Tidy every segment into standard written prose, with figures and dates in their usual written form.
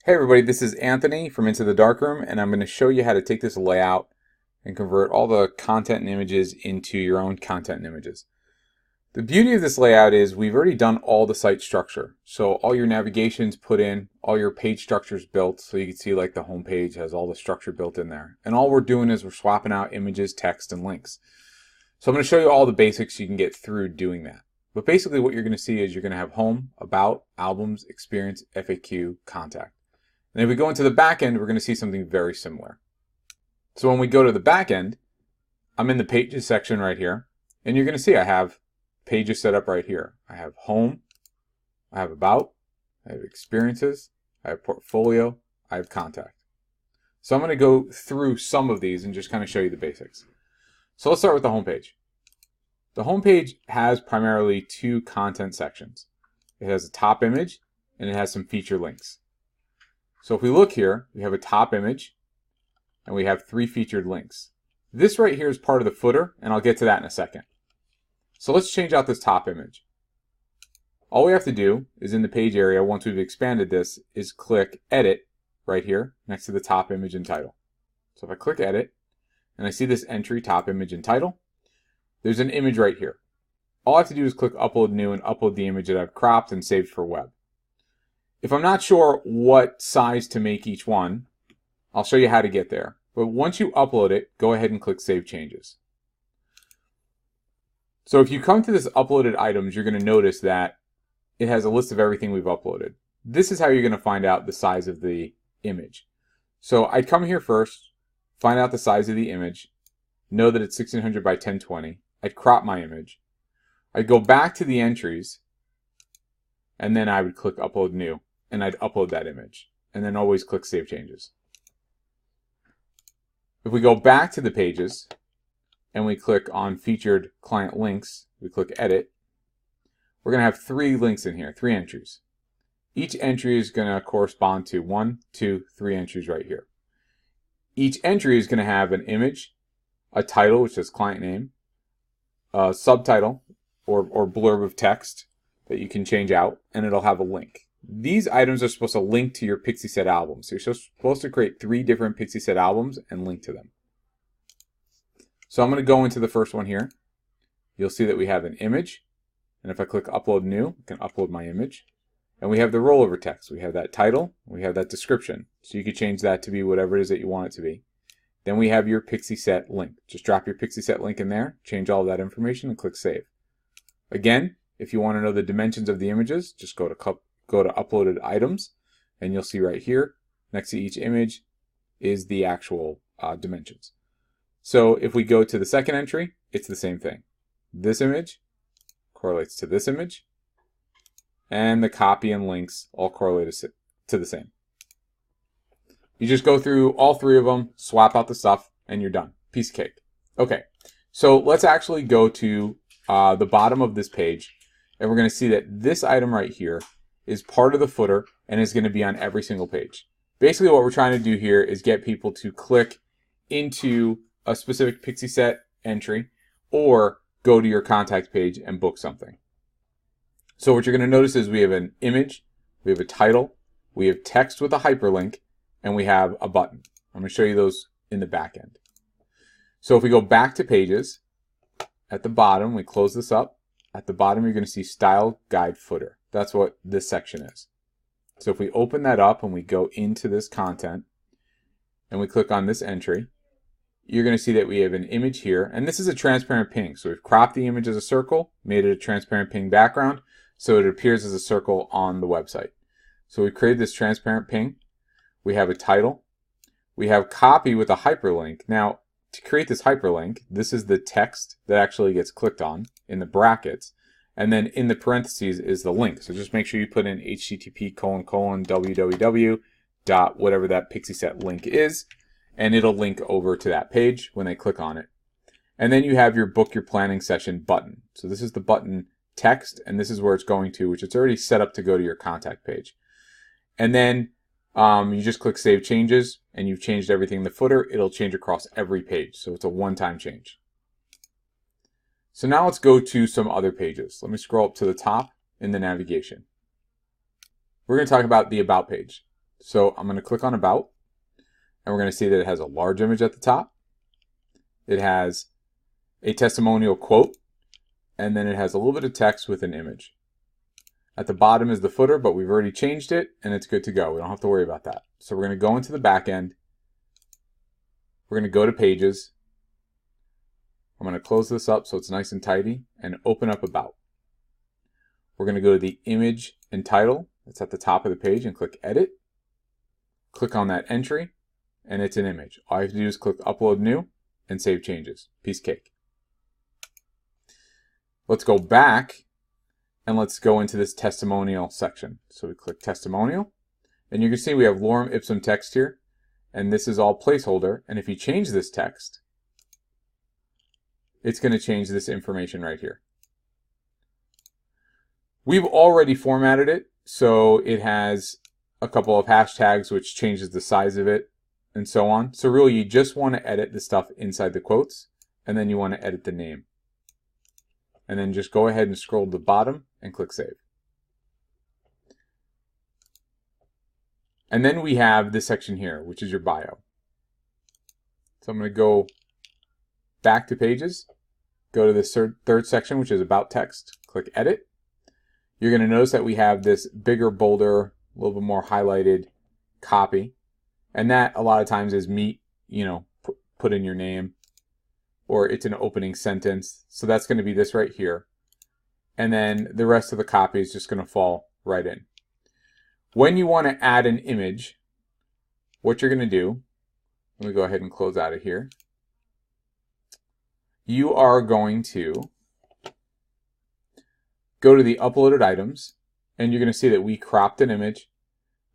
Hey everybody, this is Anthony from Into the Darkroom, and I'm going to show you how to take this layout and convert all the content and images into your own content and images. The beauty of this layout is we've already done all the site structure. So all your navigation's put in, all your page structure's built, so you can see like the home page has all the structure built in there. And all we're doing is we're swapping out images, text, and links. So I'm going to show you all the basics you can get through doing that. But basically what you're going to see is you're going to have home, about, albums, experience, FAQ, contact. And if we go into the back end, we're going to see something very similar. So when we go to the back end, I'm in the pages section right here, and you're going to see I have pages set up right here. I have home, I have about, I have experiences, I have portfolio, I have contact. So I'm going to go through some of these and just kind of show you the basics. So let's start with the home page. The home page has primarily two content sections. It has a top image and it has some feature links. So if we look here, we have a top image and we have three featured links. This right here is part of the footer, and I'll get to that in a second. So let's change out this top image. All we have to do is in the page area, once we've expanded this, is click Edit right here next to the top image and title. So if I click Edit and I see this entry, top image and title, there's an image right here. All I have to do is click Upload New and upload the image that I've cropped and saved for web. If I'm not sure what size to make each one, I'll show you how to get there. But once you upload it, go ahead and click Save Changes. So if you come to this uploaded items, you're going to notice that it has a list of everything we've uploaded. This is how you're going to find out the size of the image. So I'd come here first, find out the size of the image, know that it's 1600 by 1020. I'd crop my image. I'd go back to the entries, and then I would click Upload New. And I'd upload that image, and then always click Save Changes. If we go back to the pages and we click on Featured Client Links, we click Edit, we're going to have three links in here, three entries. Each entry is going to correspond to 1, 2, 3 entries right here. Each entry is going to have an image, a title, which is client name, a subtitle or blurb of text that you can change out, and it'll have a link. These items are supposed to link to your Pixie Set albums. So you're supposed to create 3 different Pixie Set albums and link to them. So I'm going to go into the first one here. You'll see that we have an image. And if I click Upload New, I can upload my image. And we have the rollover text. We have that title. We have that description. So you can change that to be whatever it is that you want it to be. Then we have your Pixie Set link. Just drop your Pixie Set link in there, change all of that information, and click Save. Again, if you want to know the dimensions of the images, just go to Uploaded Items, and you'll see right here, next to each image, is the actual dimensions. So if we go to the second entry, it's the same thing. This image correlates to this image, and the copy and links all correlate to the same. You just go through all 3 of them, swap out the stuff, and you're done. Piece of cake. Okay, so let's actually go to the bottom of this page, and we're going to see that this item right here is part of the footer and is going to be on every single page. Basically what we're trying to do here is get people to click into a specific Pixie Set entry or go to your contact page and book something. So what you're going to notice is we have an image, we have a title, we have text with a hyperlink, and we have a button. I'm going to show you those in the back end. So if we go back to pages, at the bottom, we close this up. At the bottom, you're going to see Style Guide Footer. That's what this section is. So if we open that up and we go into this content and we click on this entry, you're going to see that we have an image here, and this is a transparent ping. So we've cropped the image as a circle, made it a transparent ping background, so it appears as a circle on the website. So we created this transparent ping. We have a title. We have copy with a hyperlink. Now, to create this hyperlink, this is the text that actually gets clicked on in the brackets. And then in the parentheses is the link. So just make sure you put in http://www. whatever that Pixie Set link is, and it'll link over to that page when they click on it. And then you have your Book Your Planning Session button. So this is the button text, and this is where it's going to, which it's already set up to go to your contact page. And then you just click Save Changes, and you've changed everything in the footer. It'll change across every page, so it's a one-time change. So now let's go to some other pages. Let me scroll up to the top in the navigation. We're going to talk about the About page. So I'm going to click on About, and we're going to see that it has a large image at the top. It has a testimonial quote, and then it has a little bit of text with an image. At the bottom is the footer, but we've already changed it, and it's good to go. We don't have to worry about that. So we're going to go into the back end. We're going to go to Pages. I'm going to close this up so it's nice and tidy, and open up About. We're going to go to the image and title that's at the top of the page and click Edit. Click on that entry, and it's an image. All you have to do is click Upload New and save changes. Piece of cake. Let's go back and let's go into this testimonial section. So we click Testimonial, and you can see we have Lorem Ipsum text here, and this is all placeholder. And if you change this text, it's going to change this information right here. We've already formatted it, so it has a couple of hashtags which changes the size of it and so on. So really you just want to edit the stuff inside the quotes, and then you want to edit the name. And then just go ahead and scroll to the bottom and click Save. And then we have this section here, which is your bio. So I'm going to go back to Pages, go to this third section, which is About Text, click Edit. You're going to notice that we have this bigger, bolder, a little bit more highlighted copy. And that a lot of times is meet, put in your name, or it's an opening sentence. So that's going to be this right here. And then the rest of the copy is just going to fall right in. When you want to add an image, what you're going to do, let me go ahead and close out of here. You are going to go to the uploaded items, and you're going to see that we cropped an image.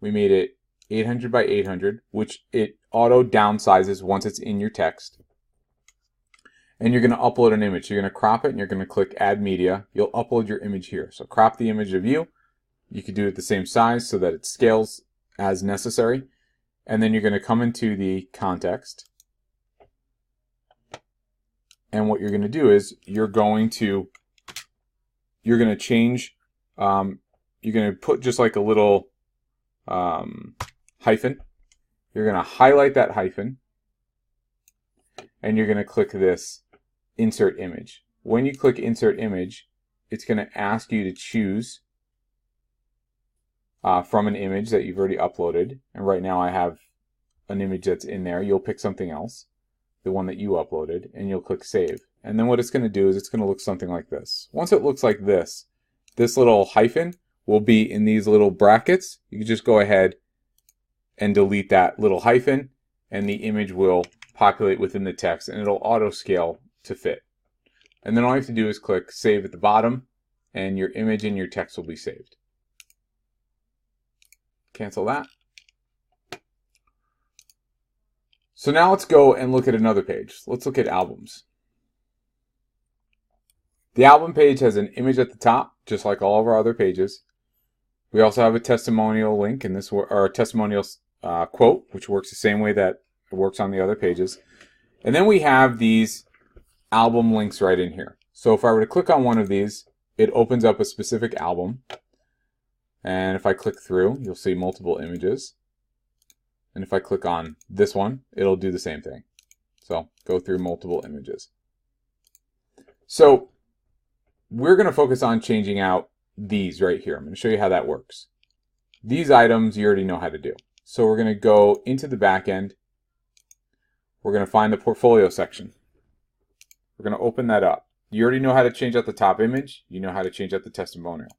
We made it 800 by 800, which it auto downsizes once it's in your text. And you're going to upload an image. You're going to crop it, and you're going to click Add Media. You'll upload your image here. So crop the image of you. You could do it the same size so that it scales as necessary. And then you're going to come into the context. And what you're going to do is you're going to change, you're going to put just like a little hyphen. You're going to highlight that hyphen, and you're going to click this Insert Image. When you click Insert Image, it's going to ask you to choose from an image that you've already uploaded. And right now I have an image that's in there. You'll pick something else, the one that you uploaded, and you'll click Save. And then what it's going to do is it's going to look something like this. Once it looks like this little hyphen will be in these little brackets. You can just go ahead and delete that little hyphen, and the image will populate within the text, and it'll auto scale to fit. And then all you have to do is click Save at the bottom, and your image and your text will be saved. Cancel that. So now let's go and look at another page. Let's look at albums. The album page has an image at the top, just like all of our other pages. We also have a testimonial link, and or a testimonial quote, which works the same way that it works on the other pages. And then we have these album links right in here. So if I were to click on one of these, it opens up a specific album. And if I click through, you'll see multiple images. And if I click on this one, it'll do the same thing. So go through multiple images. So we're going to focus on changing out these right here. I'm going to show you how that works. These items you already know how to do. So we're going to go into the back end. We're going to find the portfolio section. We're going to open that up. You already know how to change out the top image. You know how to change out the testimonial.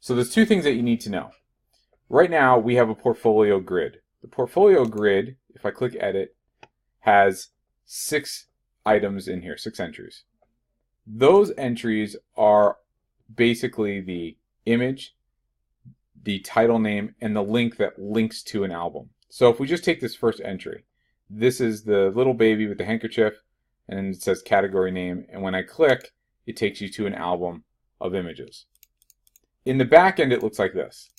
So there's two things that you need to know. Right now we have a portfolio grid. The portfolio grid, if I click Edit, has 6 items in here, 6 entries. Those entries are basically the image, the title name, and the link that links to an album. So if we just take this first entry, this is the little baby with the handkerchief, and it says category name, and when I click, it takes you to an album of images. In the back end, it looks like this.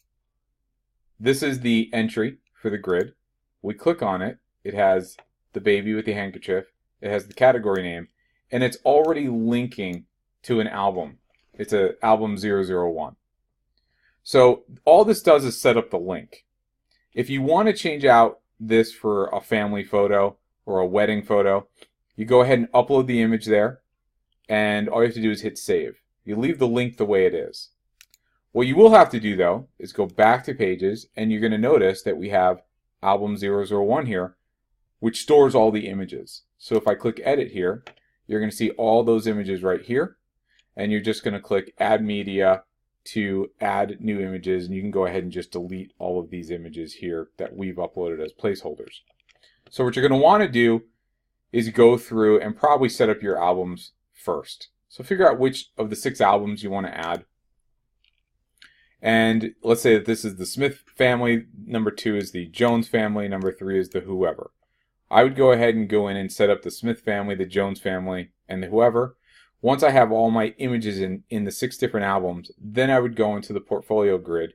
This is the entry for the grid. We click on it. It has the baby with the handkerchief. It has the category name, and it's already linking to an album. It's an album 001. So all this does is set up the link. If you want to change out this for a family photo or a wedding photo, you go ahead and upload the image there, and all you have to do is hit save. You leave the link the way it is. What you will have to do though is go back to Pages, and you're going to notice that we have album 001 here, which stores all the images. So if I click edit here, you're going to see all those images right here, and you're just going to click add media to add new images, and you can go ahead and just delete all of these images here that we've uploaded as placeholders. So what you're going to want to do is go through and probably set up your albums first. So figure out which of the 6 albums you want to add. And let's say that this is the Smith family, number 2 is the Jones family, number 3 is the whoever. I would go ahead and go in and set up the Smith family, the Jones family, and the whoever. Once I have all my images in the 6 different albums, then I would go into the portfolio grid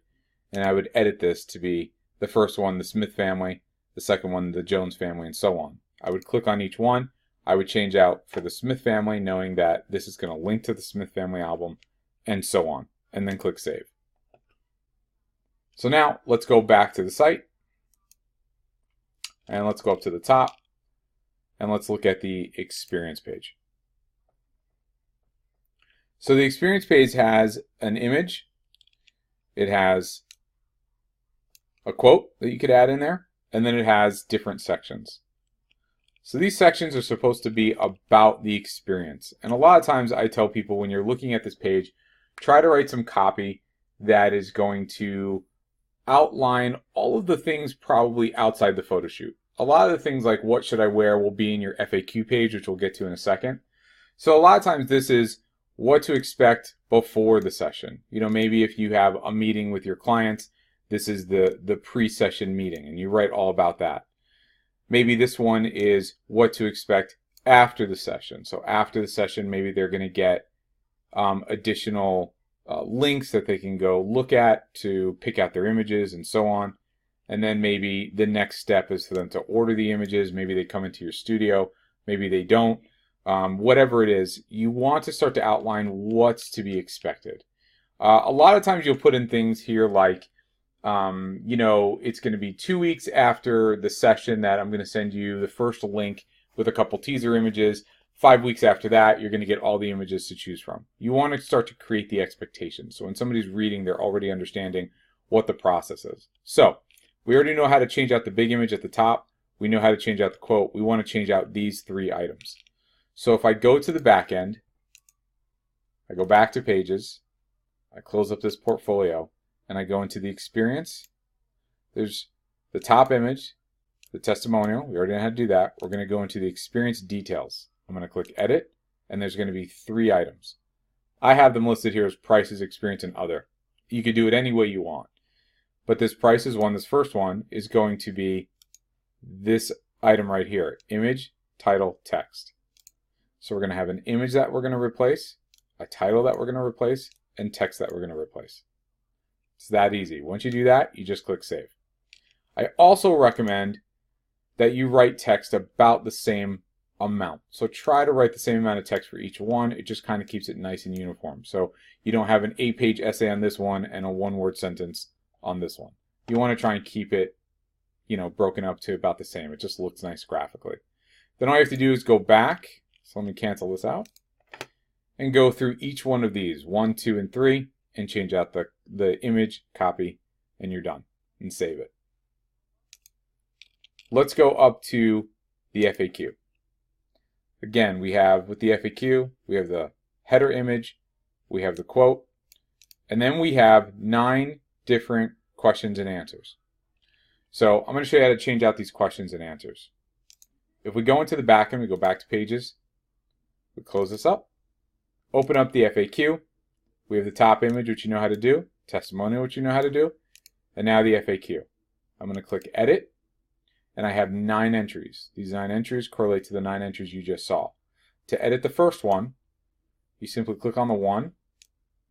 and I would edit this to be the first one, the Smith family, the second one, the Jones family, and so on. I would click on each one. I would change out for the Smith family, knowing that this is going to link to the Smith family album, and so on, and then click save. So now let's go back to the site, and let's go up to the top, and let's look at the experience page. So the experience page has an image, it has a quote that you could add in there, and then it has different sections. So these sections are supposed to be about the experience. And a lot of times I tell people, when you're looking at this page, try to write some copy that is going to outline all of the things probably outside the photo shoot. A lot of the things like what should I wear will be in your FAQ page, which we'll get to in a second. So a lot of times this is what to expect before the session. You know, maybe if you have a meeting with your clients, this is the pre-session meeting, and you write all about that. Maybe this one is what to expect after the session. So after the session, maybe they're going to get additional links that they can go look at to pick out their images and so on. And then maybe the next step is for them to order the images. Maybe they come into your studio, maybe they don't. Whatever it is, you want to start to outline what's to be expected. A lot of times you'll put in things here like, you know, it's going to be 2 weeks after the session that I'm going to send you the first link with a couple teaser images. 5 weeks after that, you're going to get all the images to choose from. You want to start to create the expectation. So when somebody's reading, they're already understanding what the process is. So we already know how to change out the big image at the top. We know how to change out the quote. We want to change out these 3 items. So if I go to the back end, I go back to Pages, I close up this portfolio, and I go into the experience. There's the top image, the testimonial. We already know how to do that. We're going to go into the experience details. I'm going to click edit, and there's going to be 3 items. I have them listed here as prices, experience, and other. You could do it any way you want. But this prices one, this first one, is going to be this item right here, image, title, text. So we're going to have an image that we're going to replace, a title that we're going to replace, and text that we're going to replace. It's that easy. Once you do that, you just click save. I also recommend that you write text about the same amount. So try to write the same amount of text for each one. It just kind of keeps it nice and uniform. So you don't have an 8-page essay on this one and a 1-word sentence on this one. You want to try and keep it, you know, broken up to about the same. It just looks nice graphically. Then all you have to do is go back. So let me cancel this out and go through each one of these, 1, 2, and 3, and change out the image, copy, and you're done, and save it. Let's go up to the FAQ. Again, we have with the FAQ, we have the header image, we have the quote, and then we have 9 different questions and answers. So I'm going to show you how to change out these questions and answers. If we go into the back end, we go back to Pages, we close this up, open up the FAQ, we have the top image, which you know how to do, testimonial, which you know how to do, and now the FAQ. I'm going to click edit, and I have 9 entries. These 9 entries correlate to the 9 entries you just saw. To edit the first one, you simply click on the 1,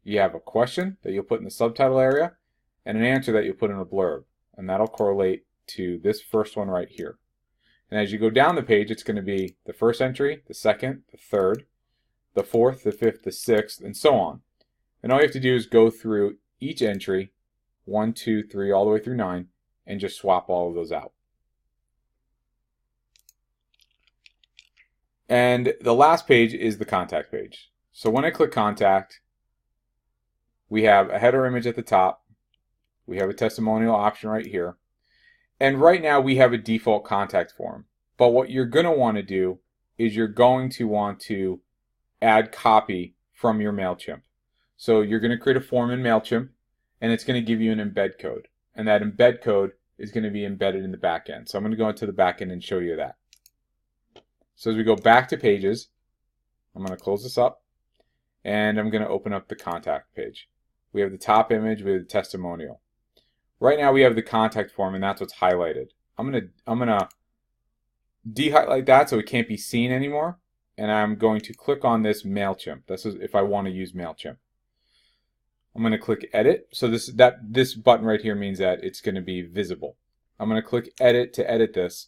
you have a question that you'll put in the subtitle area, and an answer that you'll put in a blurb, and that'll correlate to this first one right here. And as you go down the page, it's going to be the first entry, the second, the third, the fourth, the fifth, the sixth, and so on. And all you have to do is go through each entry, 1, 2, 3, all the way through 9, and just swap all of those out. And the last page is the contact page. So when I click contact, we have a header image at the top. We have a testimonial option right here. And right now we have a default contact form. But what you're going to want to do is you're going to want to add copy from your MailChimp. So you're going to create a form in MailChimp, and it's going to give you an embed code. And that embed code is going to be embedded in the back end. So I'm going to go into the back end and show you that. So as we go back to pages, I'm going to close this up, and I'm going to open up the contact page. We have the top image with the testimonial. Right now we have the contact form, and that's what's highlighted. I'm gonna de-highlight that so it can't be seen anymore, and I'm going to click on this MailChimp. This is if I want to use MailChimp. I'm going to click Edit. So this button right here means that it's going to be visible. I'm going to click Edit to edit this,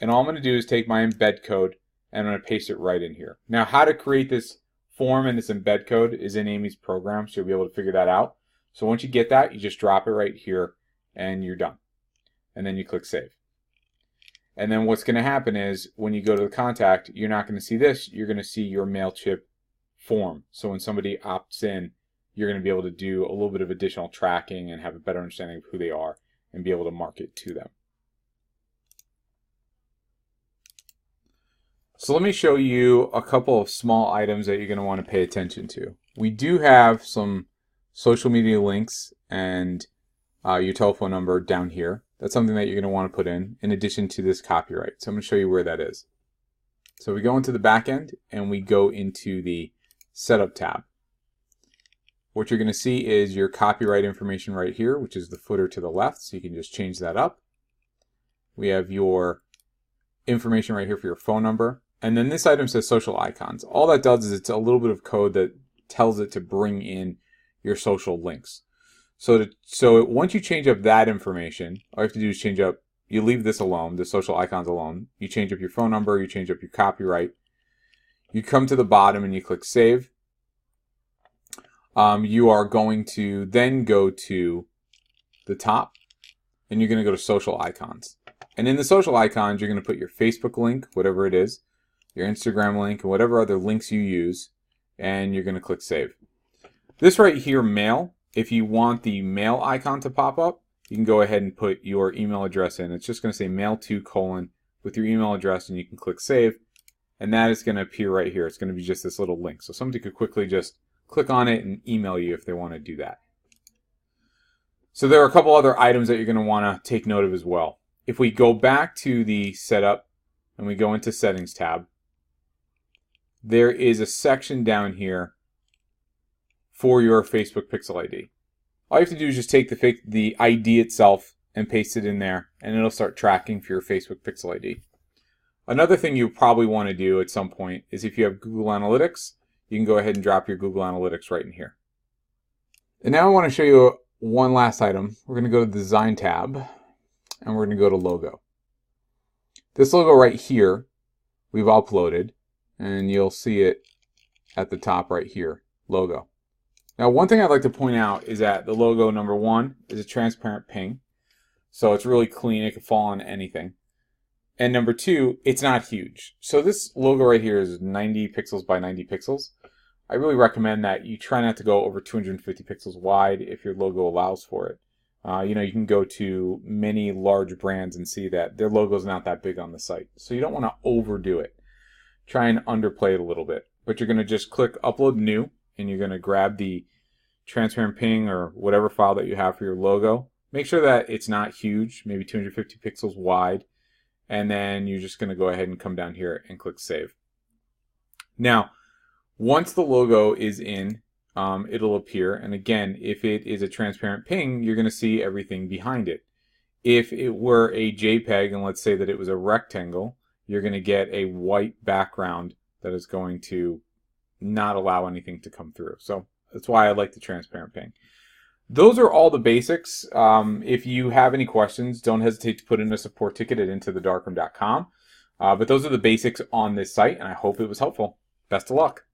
and all I'm going to do is take my embed code and I'm going to paste it right in here. Now, how to create this form and this embed code is in Amy's program, so you'll be able to figure that out. So once you get that, you just drop it right here and you're done. And then you click Save. And then what's going to happen is when you go to the contact, you're not going to see this. You're going to see your MailChimp form. So when somebody opts in, you're going to be able to do a little bit of additional tracking and have a better understanding of who they are and be able to market to them. So let me show you a couple of small items that you're going to want to pay attention to. We do have some social media links and your telephone number down here. That's something that you're going to want to put in addition to this copyright. So I'm going to show you where that is. So we go into the back end and we go into the Setup tab. What you're going to see is your copyright information right here, which is the footer to the left. So you can just change that up. We have your information right here for your phone number. And then this item says social icons. All that does is it's a little bit of code that tells it to bring in your social links. So once you change up that information, all you have to do is change up, you leave this alone, the social icons alone. You change up your phone number, you change up your copyright. You come to the bottom and you click Save. You are going to then go to the top and you're going to go to social icons. And in the social icons, you're going to put your Facebook link, whatever it is, your Instagram link, and whatever other links you use, and you're going to click Save. This right here, Mail, if you want the mail icon to pop up, you can go ahead and put your email address in. It's just going to say mail2: with your email address, and you can click Save, and that is going to appear right here. It's going to be just this little link. So somebody could quickly just click on it and email you if they want to do that. So there are a couple other items that you're going to want to take note of as well. If we go back to the Setup and we go into Settings tab, there is a section down here for your Facebook Pixel ID. All you have to do is just take the ID itself and paste it in there, and it'll start tracking for your Facebook Pixel ID. Another thing you probably want to do at some point is if you have Google Analytics, you can go ahead and drop your Google Analytics right in here. And now I want to show you one last item. We're going to go to the Design tab, and we're going to go to Logo. This logo right here, we've uploaded, and you'll see it at the top right here, Logo. Now, one thing I'd like to point out is that the logo, number one, is a transparent ping. So it's really clean. It can fall on anything. And number two, it's not huge. So this logo right here is 90 pixels by 90 pixels. I really recommend that you try not to go over 250 pixels wide if your logo allows for it. You can go to many large brands and see that their logo is not that big on the site. So you don't want to overdo it. Try and underplay it a little bit. But you're going to just click Upload New, and you're going to grab the transparent ping or whatever file that you have for your logo. Make sure that it's not huge, maybe 250 pixels wide. And then you're just going to go ahead and come down here and click Save. Now, once the logo is in, it'll appear. And again, if it is a transparent ping, you're going to see everything behind it. If it were a JPEG, and let's say that it was a rectangle, you're going to get a white background that is going to not allow anything to come through. So that's why I like the transparent ping. Those are all the basics. If you have any questions, don't hesitate to put in a support ticket at intothedarkroom.com. But those are the basics on this site, and I hope it was helpful. Best of luck.